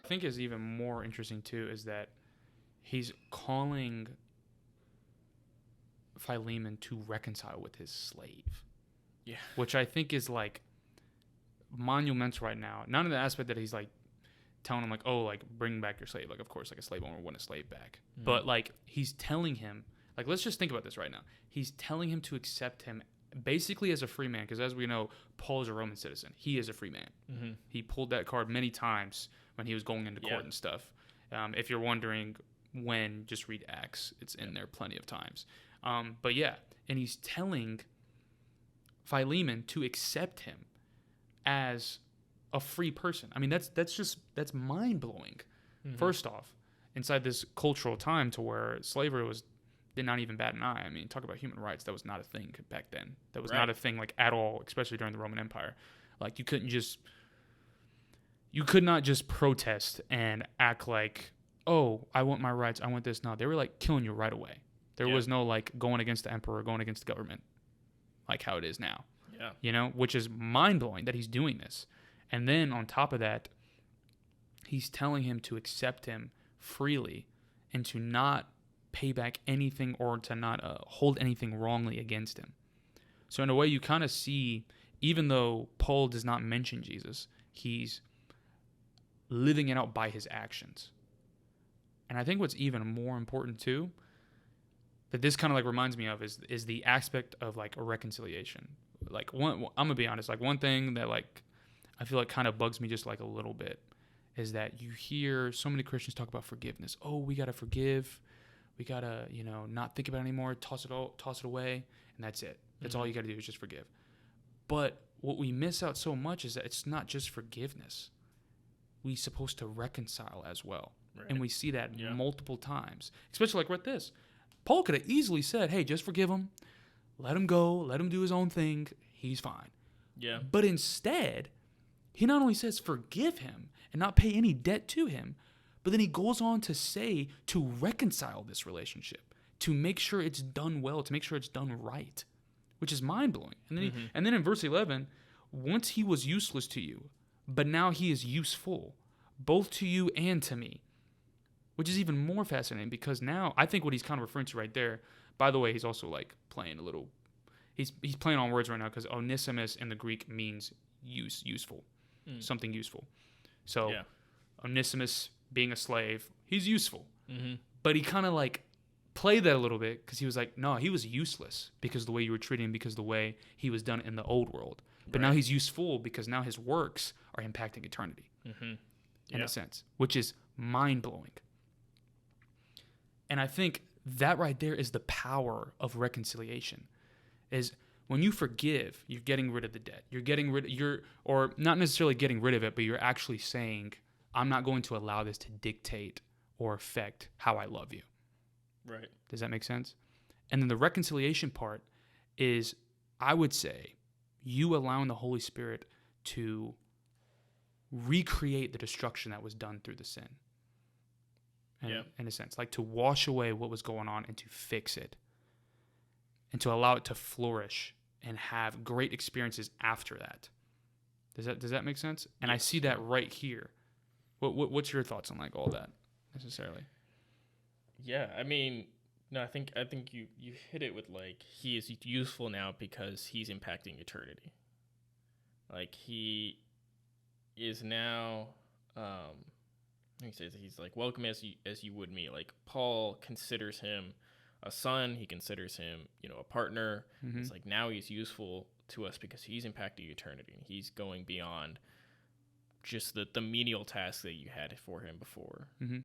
think is even more interesting too is that he's calling Philemon to reconcile with his slave. Yeah. Which I think is like monumental right now. Not in the aspect that he's like telling him like, oh, like bring back your slave. Like, of course, like a slave owner would want a slave back. Mm-hmm. But like he's telling him, like, let's just think about this right now. He's telling him to accept him basically as a free man, because as we know, Paul is a Roman citizen. He is a free man. Mm-hmm. He pulled that card many times when he was going into court and stuff. If you're wondering when, just read Acts. It's in there plenty of times. But yeah, and he's telling Philemon to accept him as a free person. I mean, that's mind-blowing. Mm-hmm. First off, inside this cultural time to where slavery did not even bat an eye. I mean, talk about human rights. That was not a thing back then. That was not a thing like at all, especially during the Roman Empire. Like you could not just protest and act like, oh, I want my rights. I want this. No, they were like killing you right away. There was no like going against the emperor, going against the government, like how it is now. Yeah. You know, which is mind-blowing that he's doing this. And then on top of that, he's telling him to accept him freely and to not pay back anything or to not hold anything wrongly against him. So in a way, you kind of see, even though Paul does not mention Jesus, he's living it out by his actions. And I think what's even more important too, that this kind of like reminds me of is the aspect of like a reconciliation. Like I'm gonna be honest, like one thing that like I feel like kind of bugs me just like a little bit is that you hear so many Christians talk about forgiveness. Oh, we gotta forgive, we gotta not think about it anymore, toss it away, and that's it. That's all you gotta do is just forgive. But what we miss out so much is that it's not just forgiveness. We're supposed to reconcile as well, and we see that multiple times, especially like with this. Paul could have easily said, hey, just forgive him. Let him go. Let him do his own thing. He's fine. Yeah. But instead, he not only says forgive him and not pay any debt to him, but then he goes on to say to reconcile this relationship, to make sure it's done well, to make sure it's done right, which is mind-blowing. And then in verse 11, once he was useless to you, but now he is useful, both to you and to me. Which is even more fascinating because now I think what he's kind of referring to right there, by the way, he's also like playing a little, he's playing on words right now because onesimus in the Greek means useful, something useful. So Onesimus being a slave, he's useful. Mm-hmm. But he kind of like played that a little bit because he was like, no, he was useless because of the way you were treating him, because of the way he was done in the old world. But now he's useful because now his works are impacting eternity in a sense, which is mind-blowing. And I think that right there is the power of reconciliation. Is when you forgive, you're getting rid of the debt. Or not necessarily getting rid of it, but you're actually saying, I'm not going to allow this to dictate or affect how I love you. Right. Does that make sense? And then the reconciliation part is, I would say, you allowing the Holy Spirit to recreate the destruction that was done through the sin. In a sense, like to wash away what was going on and to fix it and to allow it to flourish and have great experiences after that. Does that make sense? And I see that right here. What's your thoughts on like all that necessarily? Yeah, I mean, no, I think you hit it with like he is useful now because he's impacting eternity. Like he is now he says he's like, welcome as you would me. Like Paul considers him a son. He considers him, a partner. Mm-hmm. It's like now he's useful to us because he's impacting eternity. He's going beyond just the menial tasks that you had for him before. Mm-hmm.